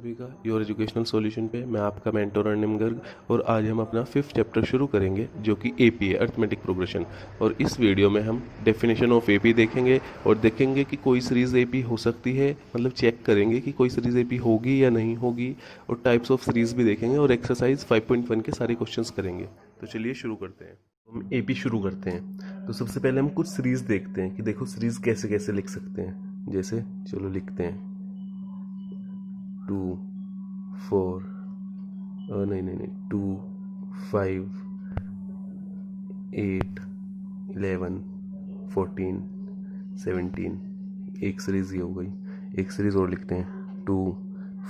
सभी का your educational solution पे। मैं आपका मेंटर अर्निम गर्ग और आज हम अपना 5th चैप्टर शुरू करेंगे जो कि एपी है, अर्थमेटिक प्रोग्रेशन। और इस वीडियो में हम डेफिनेशन ऑफ एपी देखेंगे और देखेंगे कि कोई सीरीज़ एपी हो सकती है, मतलब चेक करेंगे कि कोई सीरीज़ एपी होगी या नहीं होगी, और टाइप्स ऑफ सीरीज़ भी देखेंगे और एक्सरसाइज 5.1 के सारे क्वेश्चंस करेंगे। तो चलिए शुरू करते हैं। हम एपी शुरू करते हैं। तो सबसे पहले हम कुछ सीरीज़ देखते हैं कि देखो सीरीज़ कैसे कैसे लिख सकते हैं। जैसे चलो लिखते हैं 2 4 नहीं 2 5 8 11 14 17। एक सीरीज ये हो गई। एक सीरीज और लिखते हैं 2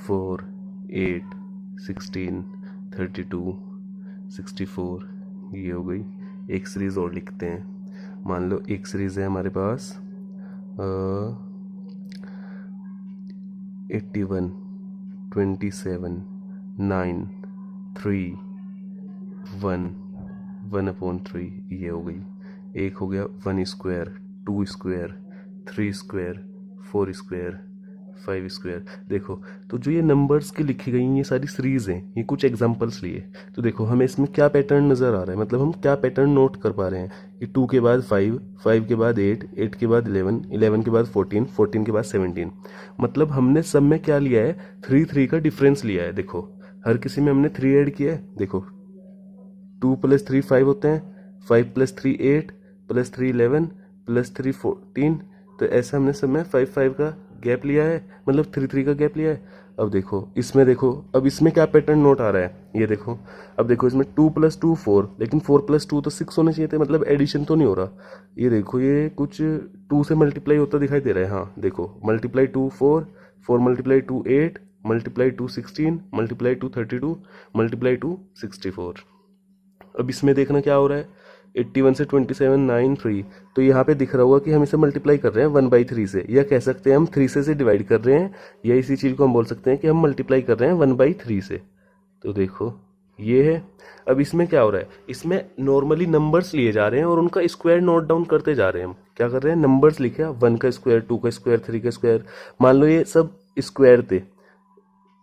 4 8 16 32 64। ये हो गई। एक सीरीज और लिखते हैं। मान लो एक सीरीज है हमारे पास 81 27 9 3 1 1/3। ये हो गई। एक हो गया 1 square 2 square 3 square 4 square 5 square. देखो तो जो ये नंबर्स की लिखी गई ये सारी सीरीज हैं, ये कुछ एग्जांपल्स लिए। तो देखो हमें इसमें क्या पैटर्न नज़र आ रहा है, मतलब हम क्या पैटर्न नोट कर पा रहे हैं कि 2 के बाद 5 5 के बाद 8 8 के बाद 11 11 के बाद 14 14 के बाद 17। मतलब हमने सब में क्या लिया है, 3 3 का डिफरेंस लिया है। देखो हर किसी में हमने 3 ऐड किया है। देखो 2 + 3 5 होते हैं, 5 + 3 8 + 3 11 + 3 14। तो ऐसा हमने सब में 5 5 का गैप लिया है, मतलब 3 3 का गैप लिया है। अब देखो इसमें, देखो अब इसमें क्या पैटर्न नोट आ रहा है, ये देखो। अब देखो इसमें 2 + 2 4, लेकिन 4 + 2 तो 6 होने चाहिए थे, मतलब एडिशन तो नहीं हो रहा। ये देखो ये कुछ 2 से मल्टीप्लाई होता दिखाई दे रहा है। हाँ देखो, multiply 2 4 4 multiply 2 8 multiply 2 16 multiply 2 32 multiply 2 64। अब इसमें देखना क्या हो रहा है, 81 से 27 9 3। तो यहाँ पे दिख रहा होगा कि हम इसे मल्टीप्लाई कर रहे हैं 1/3 से, या कह सकते हैं हम 3 से डिवाइड कर रहे हैं, या इसी चीज़ को हम बोल सकते हैं कि हम मल्टीप्लाई कर रहे हैं 1/3 से। तो देखो ये है। अब इसमें क्या हो रहा है, इसमें नॉर्मली नंबर्स लिए जा रहे हैं और उनका स्क्वायर नोट डाउन करते जा रहे हैं। हम क्या कर रहे हैं, नंबर्स लिखे, 1 का स्क्वायर 2 का स्क्वायर 3 का स्क्वायर। मान लो ये सब स्क्वायर थे,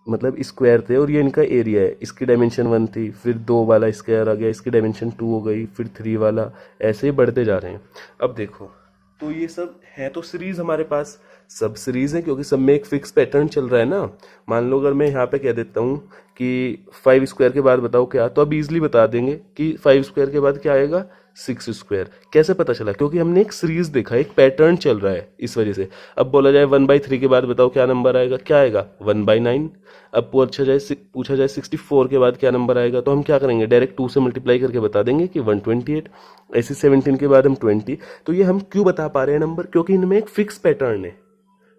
मतलब स्क्वायर थे, और ये इनका एरिया है। इसकी डायमेंशन 1 थी, फिर 2 वाला स्क्वायर आ गया, इसकी डायमेंशन 2 हो गई, फिर 3 वाला, ऐसे ही बढ़ते जा रहे हैं। अब देखो तो ये सब है तो सीरीज हमारे पास, सब सीरीज है क्योंकि सब में एक फिक्स पैटर्न चल रहा है ना। मान लो अगर मैं यहाँ पे कह देता हूँ कि 5 स्क्वायर के बाद बताओ क्या, तो अब इजीली बता देंगे कि 5 स्क्वायर के बाद क्या आएगा, 6 स्क्वायर। कैसे पता चला, क्योंकि हमने एक सीरीज देखा, एक पैटर्न चल रहा है, इस वजह से। अब बोला जाए 1/3 के बाद बताओ क्या नंबर आएगा, क्या आएगा 1/9। अब पूछा जाए 64 के बाद क्या नंबर आएगा, तो हम क्या करेंगे, डायरेक्ट 2 से मल्टीप्लाई करके बता देंगे कि 128। ऐसे 17 के बाद हम 20। तो ये हम क्यों बता पा रहे हैं नंबर, क्योंकि इनमें एक फिक्स पैटर्न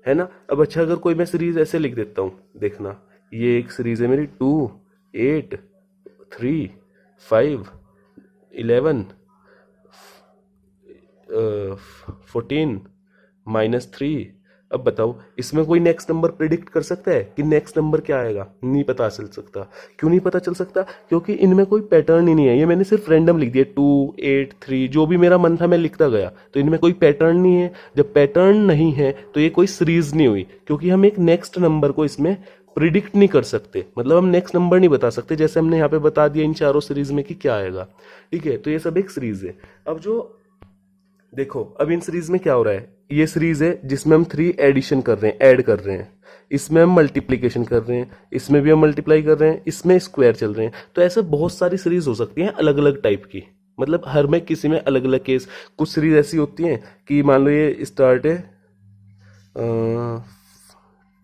है ना। अब अच्छा अगर कोई मैं सीरीज ऐसे लिख देता हूँ, देखना ये एक सीरीज है मेरी 2 8 3 5 11 14 -3। अब बताओ इसमें कोई नेक्स्ट नंबर प्रिडिक्ट कर सकता है कि नेक्स्ट नंबर क्या आएगा, नहीं पता चल सकता। क्यों नहीं पता चल सकता, क्योंकि इनमें कोई पैटर्न ही नहीं है। ये मैंने सिर्फ रैंडम लिख दिया 2 8 3, जो भी मेरा मन था मैं लिखता गया। तो इनमें कोई पैटर्न नहीं है। जब पैटर्न नहीं है तो ये कोई सीरीज नहीं हुई, क्योंकि हम एक नेक्स्ट नंबर को इसमें प्रिडिक्ट नहीं कर सकते, मतलब हम नेक्स्ट नंबर नहीं बता सकते, जैसे हमने यहाँ पे बता दिया इन चारों सीरीज में कि क्या आएगा। ठीक है, तो ये सब एक सीरीज है। अब जो देखो अब इन सीरीज में क्या हो रहा है, ये सीरीज है जिसमें हम 3 एडिशन कर रहे हैं, ऐड कर रहे हैं। इसमें हम मल्टीप्लिकेशन कर रहे हैं, इसमें भी हम मल्टीप्लाई कर रहे हैं, इसमें स्क्वायर चल रहे हैं। तो ऐसे बहुत सारी सीरीज हो सकती हैं अलग अलग टाइप की, मतलब हर में किसी में अलग अलग केस। कुछ सीरीज ऐसी होती हैं कि मान लो ये स्टार्ट है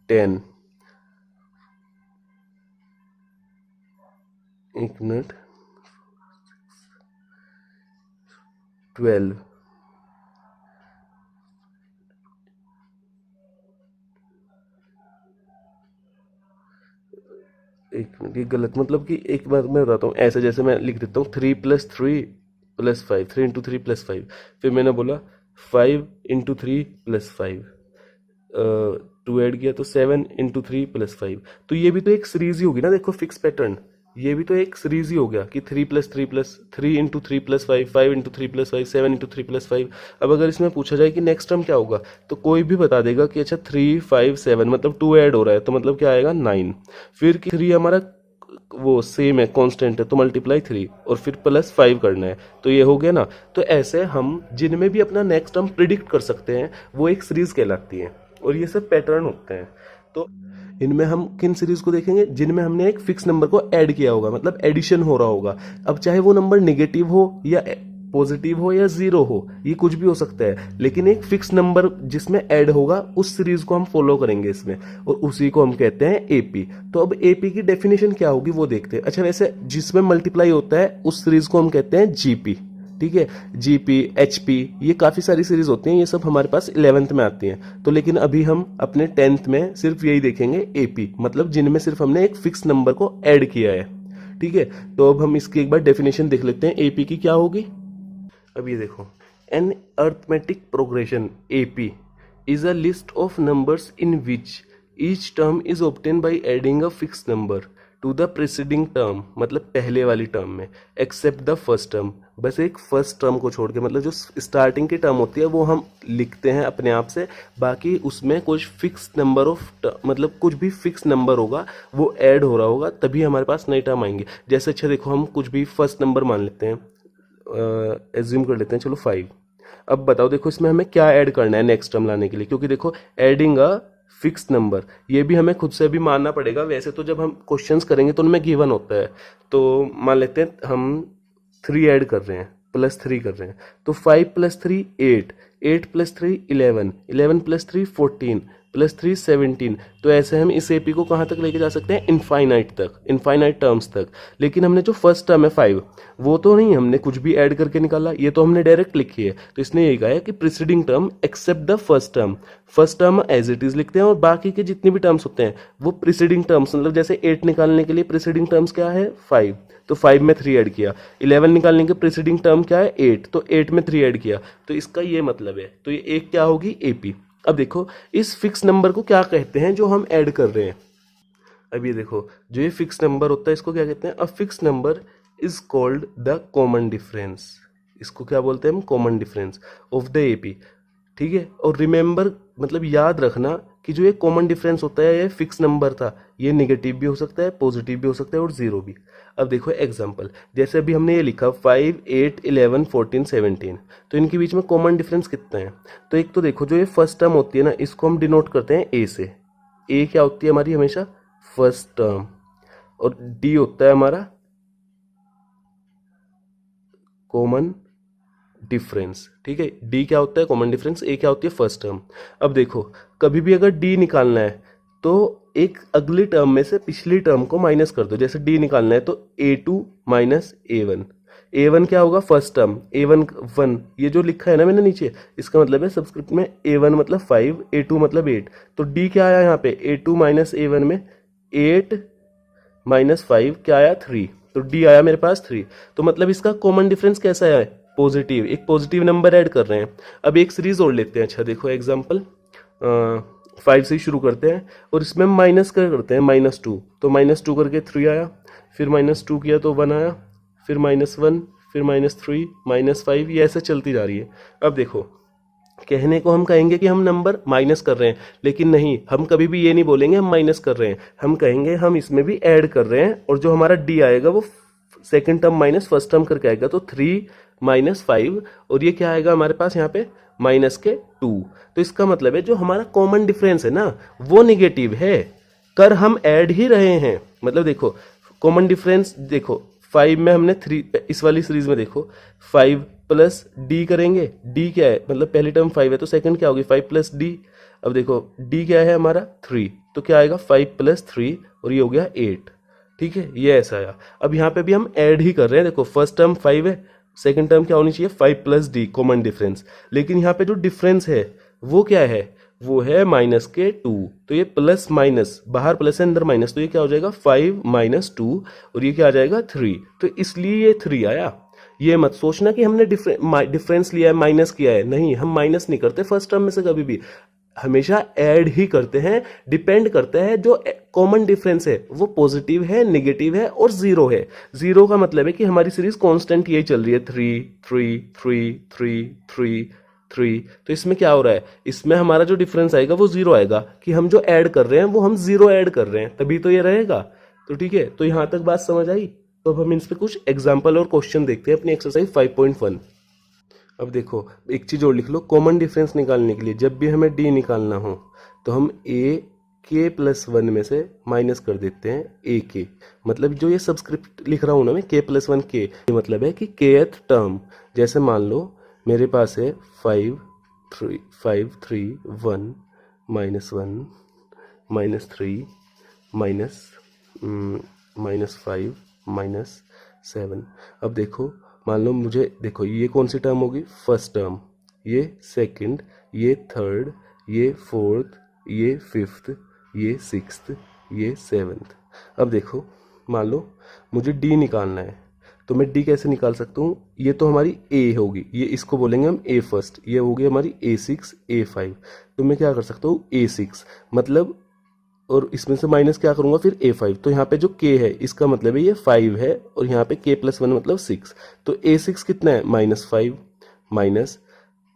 10, एक मिनट 12, एक मिनट ये गलत, मतलब कि एक बार मैं बताता हूँ ऐसे, जैसे मैं लिख देता हूँ 3 + 3 + 5 3 × 3 + 5। फिर मैंने बोला 5 × 3 + 5, 2 ऐड किया तो 7 × 3 + 5। तो ये भी तो एक सीरीज ही होगी ना। देखो फिक्स पैटर्न, ये भी तो एक सीरीज ही हो गया कि 3 इंटू 3+5, 5 इंटू 3+5, 7 इंटू 3+5। अब अगर इसमें पूछा जाए कि नेक्स्ट टर्म क्या होगा, तो कोई भी बता देगा कि अच्छा 3, 5, 7 मतलब 2 ऐड हो रहा है, तो मतलब क्या आएगा 9। फिर कि 3 हमारा वो सेम है, कांस्टेंट है, तो मल्टीप्लाई 3 और फिर +5 करना है, तो ये हो गया ना। तो ऐसे हम जिनमें भी अपना नेक्स्ट टर्म प्रिडिक्ट कर सकते हैं वो एक सीरीज कहलाती है, और ये सब पैटर्न होते हैं। तो इनमें हम किन सीरीज को देखेंगे, जिनमें हमने एक फिक्स नंबर को ऐड किया होगा, मतलब एडिशन हो रहा होगा। अब चाहे वो नंबर नेगेटिव हो या पॉजिटिव हो या जीरो हो, ये कुछ भी हो सकता है, लेकिन एक फिक्स नंबर जिसमें ऐड होगा उस सीरीज को हम फॉलो करेंगे इसमें, और उसी को हम कहते हैं एपी। तो अब एपी की डेफिनेशन क्या होगी वो देखते हैं। अच्छा, वैसे जिसमें मल्टीप्लाई होता है उस सीरीज को हम कहते हैं जीपी। ठीक है, जीपी, एचपी, ये काफ़ी सारी सीरीज होती हैं, ये सब हमारे पास 11th में आती हैं। तो लेकिन अभी हम अपने 10th में सिर्फ यही देखेंगे एपी, मतलब जिनमें सिर्फ हमने एक फिक्स नंबर को ऐड किया है। ठीक है, तो अब हम इसकी एक बार डेफिनेशन देख लेते हैं एपी की क्या होगी। अब ये देखो, an arithmetic progression AP is a list of numbers in which each term is obtain by adding a fix number to the preceding term, मतलब पहले वाली टर्म में, एक्सेप्ट द फर्स्ट टर्म। बस एक फर्स्ट टर्म को छोड़ के, मतलब जो स्टार्टिंग की टर्म होती है वो हम लिखते हैं अपने आप से, बाकी उसमें कुछ फिक्स नंबर ऑफ मतलब कुछ भी फिक्स नंबर होगा वो ऐड हो रहा होगा, तभी हमारे पास नई टर्म आएंगे। जैसे अच्छा देखो, हम कुछ भी फर्स्ट नंबर मान लेते हैं, एज्यूम कर लेते हैं, चलो 5। अब बताओ, देखो इसमें हमें क्या ऐड करना है नेक्स्ट टर्म लाने के लिए, क्योंकि देखो एडिंग अ फिक्स नंबर ये भी हमें खुद से भी मानना पड़ेगा। वैसे तो जब हम क्वेश्चंस करेंगे तो उनमें गिवन होता है, तो मान लेते हैं हम 3 ऐड कर रहे हैं, +3 कर रहे हैं, तो 5 + 3 8, 8 + 3 11, 11 + 3 14, +3 17। तो ऐसे हम इस एपी को कहाँ तक लेके जा सकते हैं, इनफाइनाइट तक, इनफाइनाइट टर्म्स तक। लेकिन हमने जो फर्स्ट टर्म है 5, वो तो नहीं हमने कुछ भी ऐड करके निकाला, ये तो हमने डायरेक्ट लिखी है। तो इसने यही कहा है कि preceding term except the first term, first term as it is लिखते हैं, और बाकी के जितने भी टर्म्स होते हैं वो प्रीसीडिंग टर्म्स, मतलब जैसे 8 निकालने के लिए प्रीसीडिंग टर्म्स क्या है 5, तो 5 में 3 ऐड किया। 11 निकालने के प्रीसीडिंग टर्म क्या है 8, तो 8 में 3 ऐड किया। तो इसका ये मतलब है, तो ये एक क्या होगी एपी। अब देखो इस फिक्स नंबर को क्या कहते हैं जो हम ऐड कर रहे हैं। अब ये देखो, जो ये फिक्स नंबर होता है इसको क्या कहते हैं, अ fix number is called the common difference. इसको क्या बोलते हैं हम, common difference of the AP. ठीक है, और रिमेंबर मतलब याद रखना कि जो ये कॉमन डिफरेंस होता है ये फिक्स नंबर था, ये नेगेटिव भी हो सकता है, पॉजिटिव भी हो सकता है और जीरो भी। अब देखो एग्जांपल, जैसे अभी हमने ये लिखा 5, 8, 11, 14, 17, तो इनके बीच में कॉमन डिफरेंस कितना है। तो एक तो देखो, जो ये फर्स्ट टर्म होती है ना, इसको हम डिनोट करते हैं ए से। ए क्या होती है हमारी हमेशा फर्स्ट टर्म, और डी होता है हमारा कॉमन डिफरेंस। ठीक है, डी क्या होता है कॉमन डिफरेंस, ए क्या होती है फर्स्ट टर्म। अब देखो, कभी भी अगर डी निकालना है तो एक अगली टर्म में से पिछली टर्म को माइनस कर दो। जैसे डी निकालना है तो a2 माइनस a1, a1 क्या होगा फर्स्ट टर्म, a1 1, ये जो लिखा है ना मैंने नीचे, इसका मतलब है सबस्क्रिप्ट में a1 मतलब 5, a2 मतलब 8। तो d क्या आया यहाँ पे, a2 माइनस a1 में 8 माइनस 5 क्या आया 3, तो d आया मेरे पास 3। तो मतलब इसका कॉमन डिफरेंस कैसा है, पॉजिटिव, एक पॉजिटिव नंबर ऐड कर रहे हैं। अब एक सीरीज और लेते हैं। अच्छा देखो एग्जाम्पल 5 से ही शुरू करते हैं, और इसमें हम माइनस कर करते हैं -2, तो -2 करके 3 आया, फिर -2 किया तो 1 आया, फिर -1, फिर -3, -5, ये ऐसे चलती जा रही है। अब देखो, कहने को हम कहेंगे कि हम नंबर माइनस कर रहे हैं, लेकिन नहीं, हम कभी भी ये नहीं बोलेंगे हम माइनस कर रहे हैं, हम कहेंगे हम इसमें भी ऐड कर रहे हैं, और जो हमारा डी आएगा वो second term minus first term करके आएगा, तो 3 - 5, और ये क्या आएगा हमारे पास यहाँ पे -2। तो इसका मतलब है जो हमारा कॉमन डिफरेंस है ना वो निगेटिव है, कर हम ऐड ही रहे हैं। मतलब देखो कॉमन डिफरेंस, देखो 5 में हमने 3, इस वाली सीरीज में देखो 5 प्लस डी करेंगे, डी क्या है, मतलब पहली टर्म 5 है तो सेकंड क्या होगी 5 प्लस डी। अब देखो डी क्या है हमारा 3, तो क्या आएगा 5 + 3, और ये हो गया 8। ठीक है, ये ऐसा आया। अब यहाँ पे भी हम ऐड ही कर रहे हैं, देखो फर्स्ट टर्म 5 है, सेकंड टर्म क्या होनी चाहिए 5 + d कॉमन डिफरेंस, लेकिन यहाँ पे जो डिफरेंस है वो क्या है, वो है -2। तो ये प्लस माइनस, बाहर प्लस है अंदर माइनस, तो ये क्या हो जाएगा 5 - 2, और ये क्या आ जाएगा 3। तो इसलिए ये 3 आया। ये मत सोचना कि हमने डिफरेंस लिया है माइनस किया है, नहीं, हम माइनस नहीं करते फर्स्ट टर्म में से कभी भी। हमेशा ऐड ही करते हैं, डिपेंड करता है जो कॉमन डिफरेंस है वो पॉजिटिव है, नेगेटिव है और जीरो है। जीरो का मतलब है कि हमारी सीरीज कांस्टेंट यही चल रही है, 3 3 3 3 3 3। तो इसमें क्या हो रहा है, इसमें हमारा जो डिफरेंस आएगा वो जीरो आएगा, कि हम जो ऐड कर रहे हैं वो हम जीरो ऐड कर रहे हैं, तभी तो ये रहेगा। तो ठीक है, तो यहां तक बात समझ आई। तो अब हम इस पे कुछ एग्जाम्पल और क्वेश्चन देखते हैं अपनी एक्सरसाइज 5.1। अब देखो एक चीज और लिख लो, कॉमन डिफरेंस निकालने के लिए जब भी हमें डी निकालना हो तो हम ए के प्लस वन में से माइनस कर देते हैं ए के। मतलब जो ये सबस्क्रिप्ट लिख रहा हूं ना मैं, के प्लस वन के, ये मतलब है कि केथ टर्म। जैसे मान लो मेरे पास है 5 3 1 -1 -3 -5 -7। अब देखो मान लो मुझे, देखो ये कौन सी टर्म होगी, फर्स्ट टर्म, ये सेकंड, ये थर्ड, ये फोर्थ, ये फिफ्थ, ये सिक्स्थ, ये सेवन्थ। अब देखो मान लो मुझे डी निकालना है, तो मैं डी कैसे निकाल सकता हूँ, ये तो हमारी ए होगी, ये इसको बोलेंगे हम ए फर्स्ट, ये होगी हमारी A6 A5। तो मैं क्या कर सकता हूँ A6 मतलब, और इसमें से माइनस क्या करूंगा फिर A5। तो यहाँ पे जो K है इसका मतलब है ये 5 है, और यहाँ पे K प्लस वन मतलब 6। तो A6 कितना है, -5, माइनस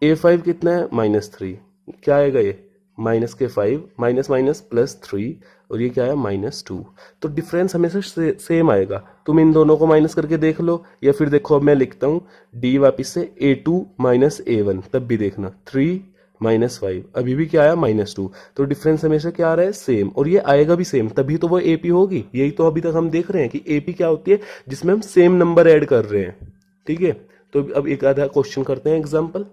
A5 कितना है, -3। क्या आएगा ये, माइनस के 5 माइनस माइनस +3, और ये क्या है -2। तो डिफरेंस हमेशा सेम आएगा। तुम इन दोनों को माइनस करके देख लो, या फिर देखो अब मैं लिखता हूँ D वापिस से A2 -A1, तब भी देखना 3 -5, अभी भी क्या आया -2। तो डिफरेंस हमेशा क्या आ रहा है, सेम, और ये आएगा भी सेम, तभी तो वो एपी होगी। यही तो अभी तक हम देख रहे हैं कि एपी क्या होती है, जिसमें हम सेम नंबर ऐड कर रहे हैं। ठीक है, तो अब एक आधा क्वेश्चन करते हैं एग्जाम्पल।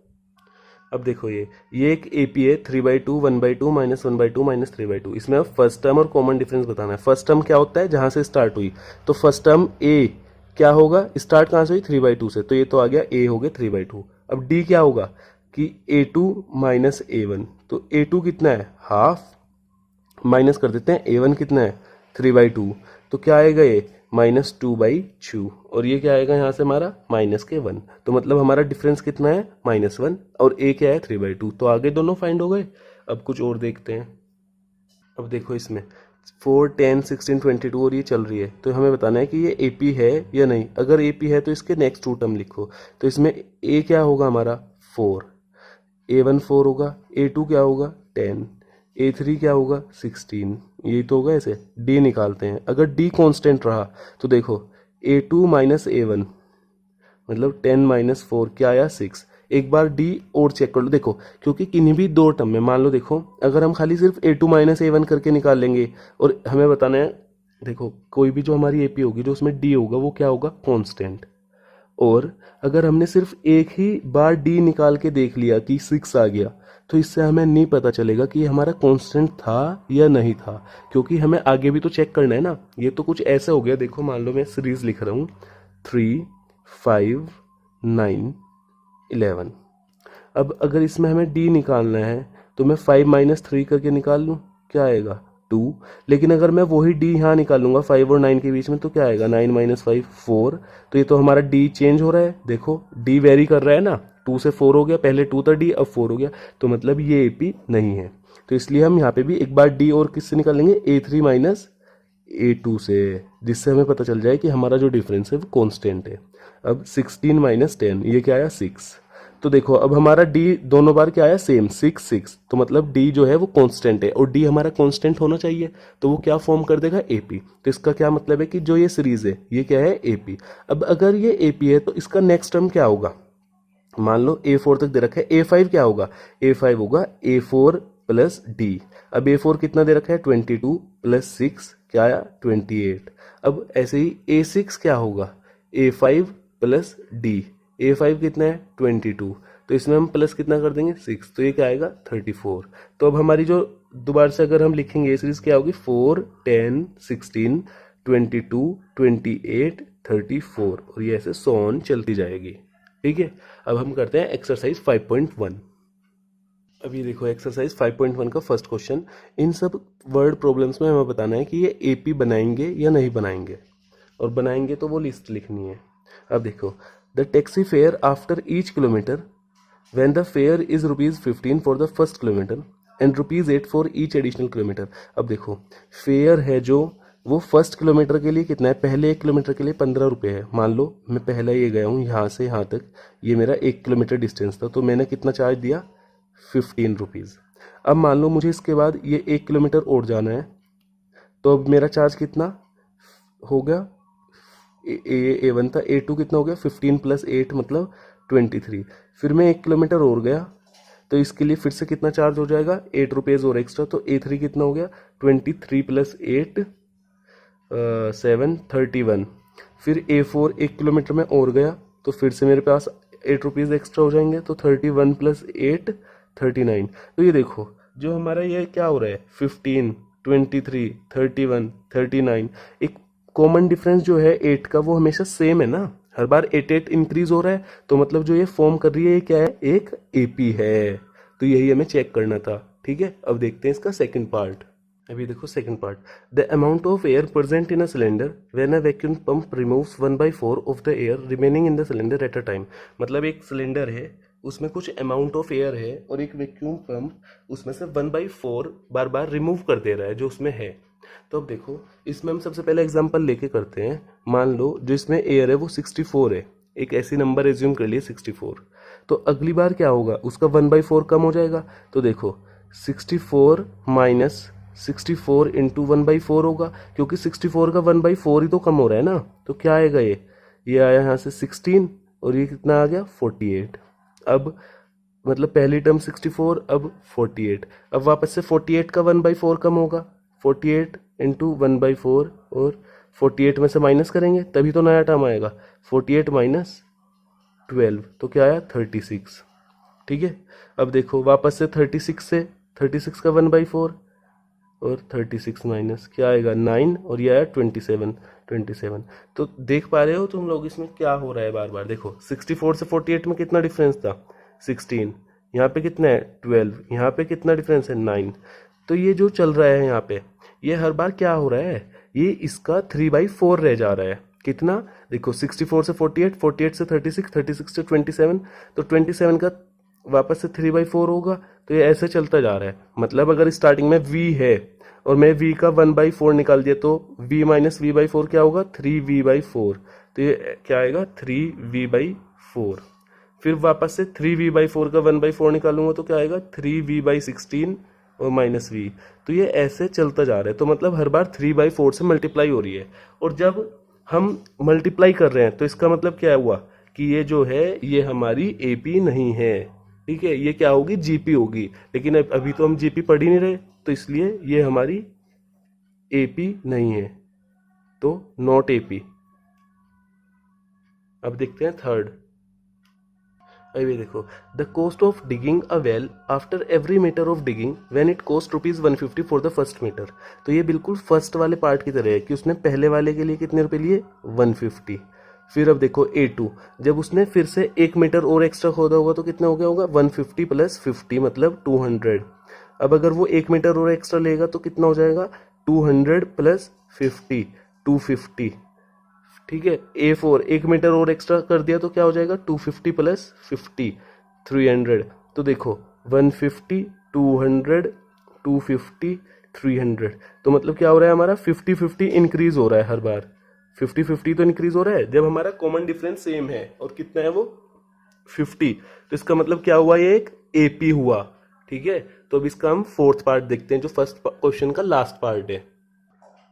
अब देखो ये एक एपी है, 3/2 1/2 -1/2 -3/2। इसमें अब फर्स्ट टर्म और कॉमन डिफरेंस बताना है। फर्स्ट टर्म क्या होता है, जहां से स्टार्ट हुई, तो फर्स्ट टर्म ए क्या होगा, स्टार्ट कहां से हुई, 3/2 से, तो ये तो आ गया ए हो गया 3/2। अब डी क्या होगा कि A2 -A1, तो A2 कितना है, हाफ, माइनस कर देते हैं A1 कितना है, 3/2। तो क्या आएगा ये, -2/2, और ये क्या आएगा यहाँ से हमारा -1। तो मतलब हमारा डिफरेंस कितना है, -1, और A क्या है, 3/2। तो आगे दोनों फाइंड हो गए। अब कुछ और देखते हैं। अब देखो इसमें 4 10 16 22 और ये चल रही है, तो हमें बताना है कि ये एपी है या नहीं। अगर एपी है तो इसके नेक्स्ट टू टर्म लिखो। तो इसमें ए क्या होगा हमारा, 4, A1 4 होगा, A2 क्या होगा, 10, A3 क्या होगा, 16। यही तो होगा ऐसे। D निकालते हैं। अगर D कांस्टेंट रहा तो देखो A2 -A1 मतलब 10 - 4 क्या आया, 6। एक बार D और चेक कर लो, देखो क्योंकि किन्हीं भी दो टर्म में, मान लो देखो अगर हम खाली सिर्फ A2 -A1 करके निकाल लेंगे, और हमें बताना है, देखो कोई भी जो हमारी AP होगी जो उसमें D होगा वो क्या होगा, कांस्टेंट। और अगर हमने सिर्फ एक ही बार डी निकाल के देख लिया कि 6 आ गया, तो इससे हमें नहीं पता चलेगा कि हमारा कांस्टेंट था या नहीं था, क्योंकि हमें आगे भी तो चेक करना है ना। ये तो कुछ ऐसा हो गया, देखो मान लो मैं सीरीज लिख रहा हूँ 3 5 9 11। अब अगर इसमें हमें डी निकालना है तो मैं 5 - 3 करके निकाल लूँ, क्या आएगा, 2। लेकिन अगर मैं वही डी यहाँ निकालूंगा 5 और 9 के बीच में, तो क्या आएगा, 9 - 5 4। तो ये तो हमारा डी चेंज हो रहा है, देखो डी वेरी कर रहा है ना, 2 से 4 हो गया, पहले 2 था डी, अब 4 हो गया, तो मतलब ये एपी नहीं है। तो इसलिए हम यहाँ पे भी एक बार डी और किससे निकालेंगे, A3 - A2 से, जिससे हमें पता चल जाए कि हमारा जो डिफरेंस है वो कॉन्स्टेंट है। अब 16 - 10 ये क्या आया, 6। तो देखो अब हमारा d दोनों बार क्या आया, सेम 6 6। तो मतलब d जो है वो कांस्टेंट है, और d हमारा कांस्टेंट होना चाहिए, तो वो क्या फॉर्म कर देगा, AP। तो इसका क्या मतलब है कि जो ये सीरीज है ये क्या है, AP। अब अगर ये AP है तो इसका नेक्स्ट टर्म क्या होगा, मान लो A4 तक दे रखा है, A5 क्या होगा, A5 होगा A4 + D। अब A4 कितना दे रखा है, 22 + 6 क्या आया, 28। अब ऐसे ही A6 क्या होगा, A5 + D। A5 कितना है, 22, तो इसमें हम प्लस कितना कर देंगे, 6, तो ये क्या आएगा, 34। तो अब हमारी जो दोबारा से अगर हम लिखेंगे ये सीरीज क्या होगी, 4 10 16 22 28 34, और ये ऐसे सोन चलती जाएगी। ठीक है, अब हम करते हैं एक्सरसाइज 5.1। अभी देखो एक्सरसाइज 5.1 का फर्स्ट क्वेश्चन। इन सब वर्ड प्रॉब्लम्स में हमें बताना है कि ये एपी बनाएंगे या नहीं बनाएंगे, और बनाएंगे तो वो लिस्ट लिखनी है। अब देखो, the taxi fare after each kilometre when the fair is ₹15 for the first kilometre and ₹8 for each additional kilometre. अब देखो फेयर है जो वो फर्स्ट किलोमीटर के लिए कितना है, पहले 1 किलोमीटर के लिए 15 रुपये है। मान लो मैं पहला ये गया हूँ यहाँ से यहाँ तक, ये मेरा 1 किलोमीटर डिस्टेंस था, तो मैंने कितना चार्ज दिया, 15 रुपीज़। अब मान लो मुझे इसके बाद ये 1 किलोमीटर और जाना है, तो अब मेरा चार्ज कितना हो गया, A1 था, A2 कितना हो गया, 15 + 8 मतलब 23। फिर मैं 1 किलोमीटर और गया, तो इसके लिए फिर से कितना चार्ज हो जाएगा, 8 रुपीज़ और एक्स्ट्रा, तो A3 कितना हो गया, 23 + 8 7 31। फिर A4 1 किलोमीटर में और गया, तो फिर से मेरे पास 8 रुपीज़ एक्स्ट्रा हो जाएंगे, तो 31 + 8 39। तो ये देखो जो हमारा ये क्या हो रहा है, 15 23 31 39, एक कॉमन डिफरेंस जो है 8 का वो हमेशा सेम है ना, हर बार 8 इंक्रीज हो रहा है, तो मतलब जो ये फॉर्म कर रही है ये क्या है, एक AP है। तो यही हमें चेक करना था। ठीक है, अब देखते हैं इसका सेकंड पार्ट। अभी देखो second part, the amount of air present in a cylinder when a vacuum pump removes 1/4 of the air remaining in the cylinder at a time. मतलब एक सिलेंडर है, उसमें कुछ अमाउंट ऑफ एयर है और एक वैक्यूम पंप उसमें से 1/4 बार बार रिमूव कर दे रहा है जो उसमें है। तो अब देखो इसमें हम सबसे पहले एग्जांपल लेके करते हैं। मान लो जो इसमें एयर है वो 64 है, एक ऐसी नंबर एज्यूम कर लिए 64। तो अगली बार क्या होगा, उसका 1/4 कम हो जाएगा। तो देखो 64 माइनस 64 इंटू 1/4 होगा, क्योंकि 64 का 1/4 ही तो कम हो रहा है ना। तो क्या आएगा, ये आया यहाँ से 16 और ये कितना आ गया 48। अब मतलब पहली टर्म 64, अब 48, अब वापस से 48 का 1/4 कम होगा, 48 इंटू 1/4 और 48 में से माइनस करेंगे तभी तो नया टर्म आएगा, 48 माइनस 12, तो क्या आया 36। ठीक है, अब देखो वापस से 36 का 1/4 और 36 माइनस क्या आएगा 9 और ये आया 27। तो देख पा रहे हो तुम लोग इसमें क्या हो रहा है, बार बार देखो 64 से 48 में कितना डिफरेंस था 16, यहाँ पे कितना है 12, यहाँ पे कितना डिफरेंस है 9। तो ये जो चल रहा है यहाँ पे ये हर बार क्या हो रहा है, ये इसका 3/4 रह जा रहा है। कितना, देखो 64 से 48, 48 से 36, 36 से 27, तो 27 का वापस से 3/4 होगा। तो ये ऐसे चलता जा रहा है। मतलब अगर स्टार्टिंग में v है और मैं v का 1/4 निकाल दिया, तो v माइनस v/4 क्या होगा 3v/4। तो ये क्या आएगा 3v/4। फिर वापस से 3v/4 का 1/4 निकालूंगा तो क्या आएगा 3v/16 और माइनस v। तो ये ऐसे चलता जा रहा है। तो मतलब हर बार 3/4 से मल्टीप्लाई हो रही है। और जब हम मल्टीप्लाई कर रहे हैं तो इसका मतलब क्या हुआ कि ये जो है ये हमारी AP नहीं है। ठीक है, ये क्या होगी GP होगी, लेकिन अभी तो हम GP पढ़ ही नहीं रहे, तो इसलिए ये हमारी AP नहीं है, तो नॉट AP। अब देखते हैं थर्ड। अभी देखो, the cost of digging a well after every metre of digging when it cost ₹150 for the first metre. तो ये बिल्कुल फर्स्ट वाले पार्ट की तरह है कि उसने पहले वाले के लिए कितने रुपए लिए 150। फिर अब देखो A2, जब उसने फिर से 1 मीटर और एक्स्ट्रा खोदा होगा तो कितना हो गया होगा 150 + 50 मतलब 200। अब अगर वो 1 मीटर और एक्स्ट्रा लेगा तो कितना हो जाएगा 200 + 50 250। ठीक है, A4 1 मीटर और एक्स्ट्रा कर दिया तो क्या हो जाएगा 250 + 50 300। तो देखो 150 200 250 300। तो मतलब क्या हो रहा है हमारा 50-50 इंक्रीज हो रहा है हर बार। 50-50 तो इंक्रीज हो रहा है जब हमारा कॉमन डिफरेंस सेम है, और कितना है वो 50। तो इसका मतलब क्या हुआ, ये एक AP हुआ। ठीक है, तो अब इसका हम फोर्थ पार्ट देखते हैं जो फर्स्ट क्वेश्चन का लास्ट पार्ट है।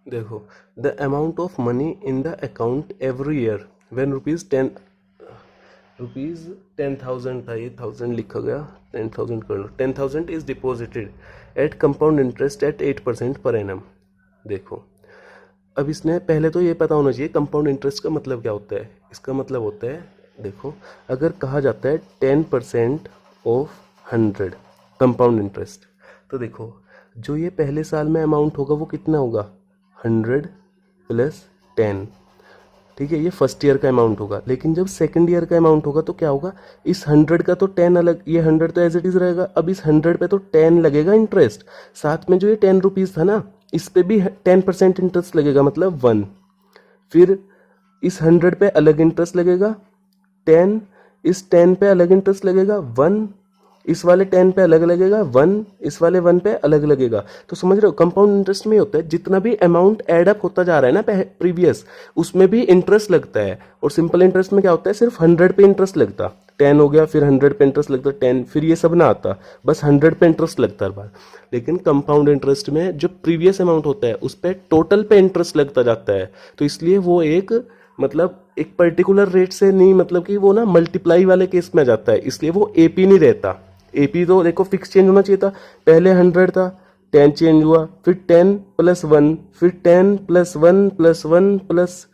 देखो, the amount of money in the account every year when ₹10,000 था, ये 1000 लिखा गया, 10,000 कर लो, 10,000 is deposited at compound interest at 8% per annum. देखो अब इसने पहले तो ये पता होना चाहिए कंपाउंड इंटरेस्ट का मतलब क्या होता है। इसका मतलब होता है, देखो अगर कहा जाता है 10% ऑफ 100 कंपाउंड इंटरेस्ट, तो देखो जो ये पहले साल में अमाउंट होगा वो कितना होगा 100 + 10। ठीक है, ये फर्स्ट ईयर का अमाउंट होगा। लेकिन जब सेकंड ईयर का अमाउंट होगा तो क्या होगा, इस 100 का तो 10 अलग, ये 100 तो एज इट इज रहेगा। अब इस 100 पे तो 10 लगेगा इंटरेस्ट, साथ में जो ये 10 रुपीज़ था ना इस पे भी 10% इंटरेस्ट लगेगा, मतलब 1। फिर इस 100 पे अलग इंटरेस्ट लगेगा 10, इस 10 पे अलग इंटरेस्ट लगेगा 1, इस वाले 10 पे अलग लगेगा, 1 इस वाले 1 पे अलग लगेगा। तो समझ रहे हो, कंपाउंड इंटरेस्ट में होता है जितना भी अमाउंट एड अप होता जा रहा है ना प्रीवियस, उसमें भी इंटरेस्ट लगता है। और सिंपल इंटरेस्ट में क्या होता है, सिर्फ 100 पे इंटरेस्ट लगता, 10 हो गया फिर 100 पे इंटरेस्ट लगता, 10 फिर ये सब ना आता, बस 100 पे इंटरेस्ट लगता हर बार। लेकिन कंपाउंड इंटरेस्ट में जो प्रीवियस अमाउंट होता है उस पे टोटल पे इंटरेस्ट लगता जाता है। तो इसलिए वो एक मतलब एक पर्टिकुलर रेट से नहीं, मतलब कि वो ना मल्टीप्लाई वाले केस में आ जाता है, इसलिए वो एपी नहीं रहता। एपी तो देखो फिक्स चेंज होना चाहिए था, पहले 100 था, 10 चेंज हुआ, फिर 10 प्लस 1, फिर 10 प्लस 1 प्लस 1 प्लस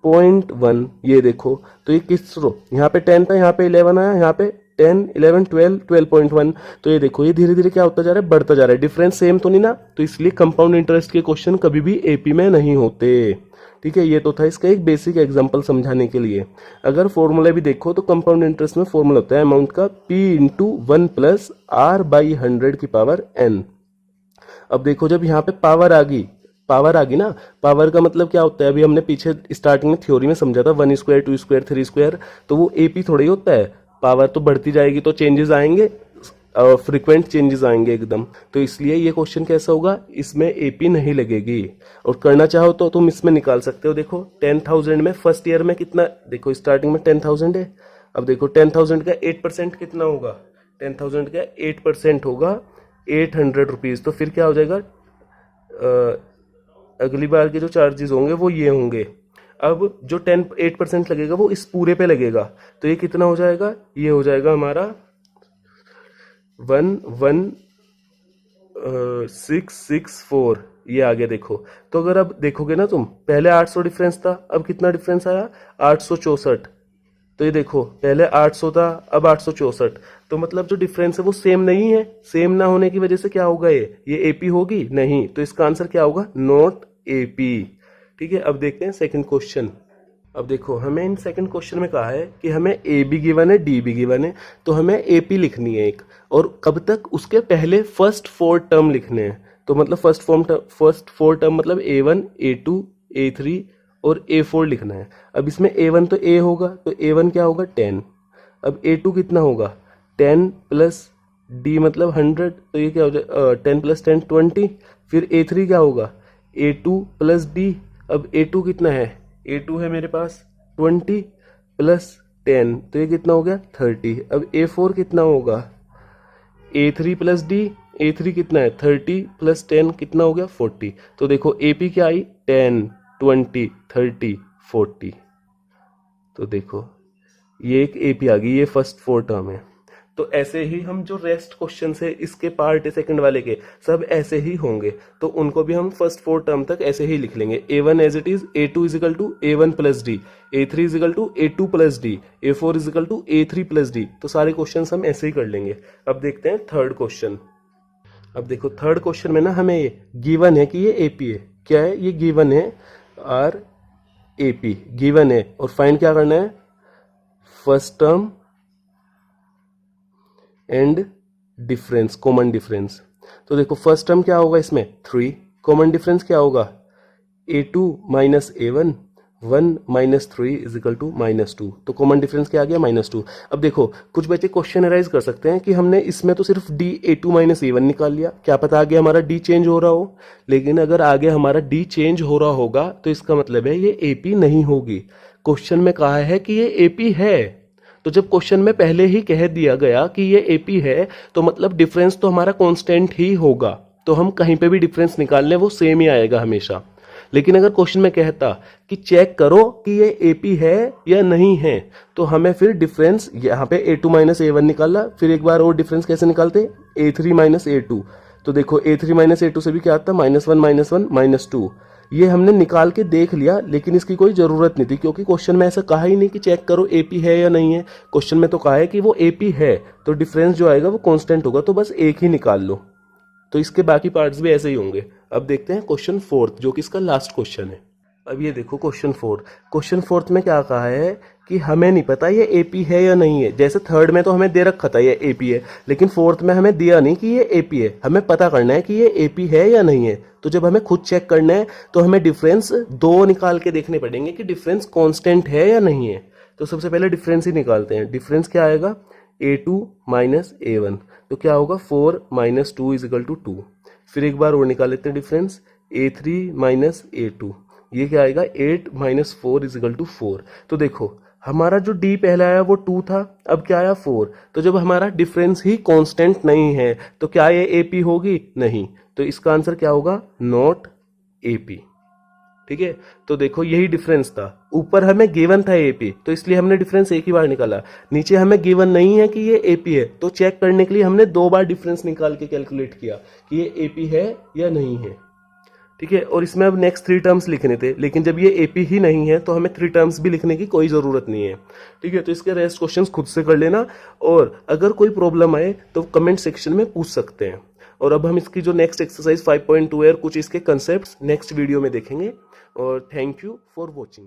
0.1, ये देखो। तो ये किस रो, यहाँ पे 10 था, यहाँ पे 11 आया, यहाँ पे 10 11 12 12.1। तो ये देखो ये धीरे धीरे क्या होता जा रहा है, बढ़ता जा रहा है। डिफरेंस सेम तो नहीं ना, तो इसलिए कंपाउंड इंटरेस्ट के क्वेश्चन कभी भी एपी में नहीं होते। ठीक है, ये तो था इसका एक बेसिक एग्जांपल समझाने के लिए। अगर फॉर्मूला भी देखो तो कंपाउंड इंटरेस्ट में फॉर्मूला होता है अमाउंट का P into 1 plus R by 100 की पावर n। अब देखो जब यहाँ पे पावर आ गई ना, पावर का मतलब क्या होता है, अभी हमने पीछे स्टार्टिंग में थ्योरी में समझा था, 1 स्क्वायर 2 स्क्वायर 3 स्क्वायर, तो वो एपी थोड़ा ही होता है। पावर तो बढ़ती जाएगी तो चेंजेस आएंगे, फ्रीक्वेंट चेंजेस आएंगे एकदम। तो इसलिए ये क्वेश्चन कैसा होगा, इसमें एपी नहीं लगेगी। और करना चाहो तो तुम इसमें निकाल सकते हो। देखो 10,000 में फर्स्ट ईयर में कितना, देखो स्टार्टिंग में 10,000 है। अब देखो 10,000 का 8% कितना होगा, 10,000 का 8% होगा 800 रुपीज़। तो फिर क्या हो जाएगा, अगली बार के जो चार्जेस होंगे वो ये होंगे। अब जो 8% लगेगा वो इस पूरे पे लगेगा, तो ये कितना हो जाएगा, ये हो जाएगा हमारा 11664, ये आ गया। देखो तो अगर अब देखोगे ना तुम, पहले 800 डिफरेंस था, अब कितना डिफरेंस आया 864। तो ये देखो पहले 800 था, अब 864। तो मतलब जो डिफरेंस है वो सेम नहीं है। सेम ना होने की वजह से क्या होगा, ये एपी होगी नहीं, तो इसका आंसर क्या होगा, नॉट एपी। ठीक है, अब देखते हैं सेकंड क्वेश्चन। अब देखो हमें इन सेकंड क्वेश्चन में कहा है कि हमें ए भी गिवन है, डी भी गिवन है, तो हमें एपी लिखनी है एक, और कब तक, उसके पहले फर्स्ट 4 टर्म लिखने हैं। तो मतलब फर्स्ट 4 टर्म मतलब A1 A2 A3 और A4 लिखना है। अब इसमें A1 तो A होगा, तो A1 क्या होगा 10। अब A2 कितना होगा 10 प्लस D मतलब 100, तो ये क्या हो जाए 10 प्लस 10 20। फिर A3 क्या होगा A2 प्लस D। अब A2 कितना है, A2 है मेरे पास 20 प्लस 10, तो ये कितना हो गया 30। अब A4 कितना होगा A3 प्लस D, A3 कितना है 30 प्लस 10 कितना हो गया 40। तो देखो AP क्या आई 10 20 30 40। तो देखो ये एक AP आ गई, ये फर्स्ट 4 टर्म है। तो ऐसे ही हम जो रेस्ट क्वेश्चन है इसके पार्ट है सेकंड वाले के, सब ऐसे ही होंगे, तो उनको भी हम फर्स्ट 4 टर्म तक ऐसे ही लिख लेंगे। A1 as it is, A2 is equal to A1 plus D, A3 is equal to A2 plus D, A4 is equal to A3 plus D. तो सारे क्वेश्चन हम ऐसे ही कर लेंगे। अब देखते हैं थर्ड क्वेश्चन। अब देखो थर्ड क्वेश्चन में ना हमें ये गिवन है कि ये एपी है। क्या है ये, गिवन है आर एपी गिवन है, और फाइंड क्या करना है, first term and difference, common difference. तो देखो फर्स्ट टर्म क्या होगा इसमें 3, कॉमन डिफरेंस क्या होगा A2 minus A1, 1 minus 3 is equal to -2। तो कॉमन डिफरेंस क्या आ गया -2। अब देखो कुछ बच्चे क्वेश्चन एराइज कर सकते हैं कि हमने इसमें तो सिर्फ D A2 माइनस A1 निकाल लिया, क्या पता आगे हमारा D चेंज हो रहा हो। लेकिन अगर आगे हमारा D चेंज हो रहा होगा तो इसका मतलब है ये AP नहीं होगी। क्वेश्चन में कहा है कि ये AP है, तो जब क्वेश्चन में पहले ही कह दिया गया कि ये एपी है तो मतलब डिफरेंस तो हमारा कांस्टेंट ही होगा। तो हम कहीं पे भी डिफरेंस निकाल लें वो सेम ही आएगा हमेशा। लेकिन अगर क्वेश्चन में कहता कि चेक करो कि ये एपी है या नहीं है, तो हमें फिर डिफरेंस यहाँ पे A2 माइनस A1 निकाला, फिर एक बार और डिफरेंस कैसे निकालते A3 माइनस A2। तो देखो A3 माइनस A2 से भी क्या आता -1 -2। ये हमने निकाल के देख लिया, लेकिन इसकी कोई जरूरत नहीं थी क्योंकि क्वेश्चन में ऐसा कहा ही नहीं कि चेक करो एपी है या नहीं है। क्वेश्चन में तो कहा है कि वो एपी है, तो डिफरेंस जो आएगा वो कांस्टेंट होगा, तो बस एक ही निकाल लो। तो इसके बाकी पार्ट्स भी ऐसे ही होंगे। अब देखते हैं क्वेश्चन फोर्थ, जो कि इसका लास्ट क्वेश्चन है। अब ये देखो क्वेश्चन फोर्थ में क्या कहा है कि हमें नहीं पता ये एपी है या नहीं है। जैसे थर्ड में तो हमें दे रखा था ये एपी है, लेकिन फोर्थ में हमें दिया नहीं कि ये एपी है। हमें पता करना है कि ये एपी है या नहीं है। तो जब हमें खुद चेक करना है तो हमें डिफरेंस 2 निकाल के देखने पड़ेंगे कि डिफरेंस कांस्टेंट है या नहीं है। तो सबसे पहले डिफरेंस ही निकालते हैं। डिफरेंस क्या आएगा A2 माइनस A1, तो क्या होगा 4 माइनस 2 इज इक्वल टू 2। फिर एक बार और निकाल लेते हैं डिफरेंस, A3 माइनस A2, ये क्या आएगा 8 माइनस 4 इज इक्वल टू 4। तो देखो हमारा जो D पहला आया वो 2 था, अब क्या आया 4। तो जब हमारा डिफरेंस ही कांस्टेंट नहीं है तो क्या ये AP होगी? नहीं। तो इसका आंसर क्या होगा? Not AP। ठीक है, तो देखो यही डिफरेंस था। ऊपर हमें गिवन था AP, तो इसलिए हमने डिफरेंस एक ही बार निकाला। नीचे हमें गिवन नहीं है कि ये AP है, तो चेक करने के लिए हमने 2 बार डिफरेंस निकाल के कैलकुलेट किया कि ये AP है या नहीं है। ठीक है, और इसमें अब नेक्स्ट 3 टर्म्स लिखने थे, लेकिन जब ये AP ही नहीं है तो हमें 3 टर्म्स भी लिखने की कोई ज़रूरत नहीं है। ठीक है, तो इसके रेस्ट क्वेश्चंस खुद से कर लेना, और अगर कोई प्रॉब्लम आए तो कमेंट सेक्शन में पूछ सकते हैं। और अब हम इसकी जो नेक्स्ट एक्सरसाइज 5.2 है और कुछ इसके कंसेप्ट्स नेक्स्ट वीडियो में देखेंगे। और थैंक यू फॉर वॉचिंग।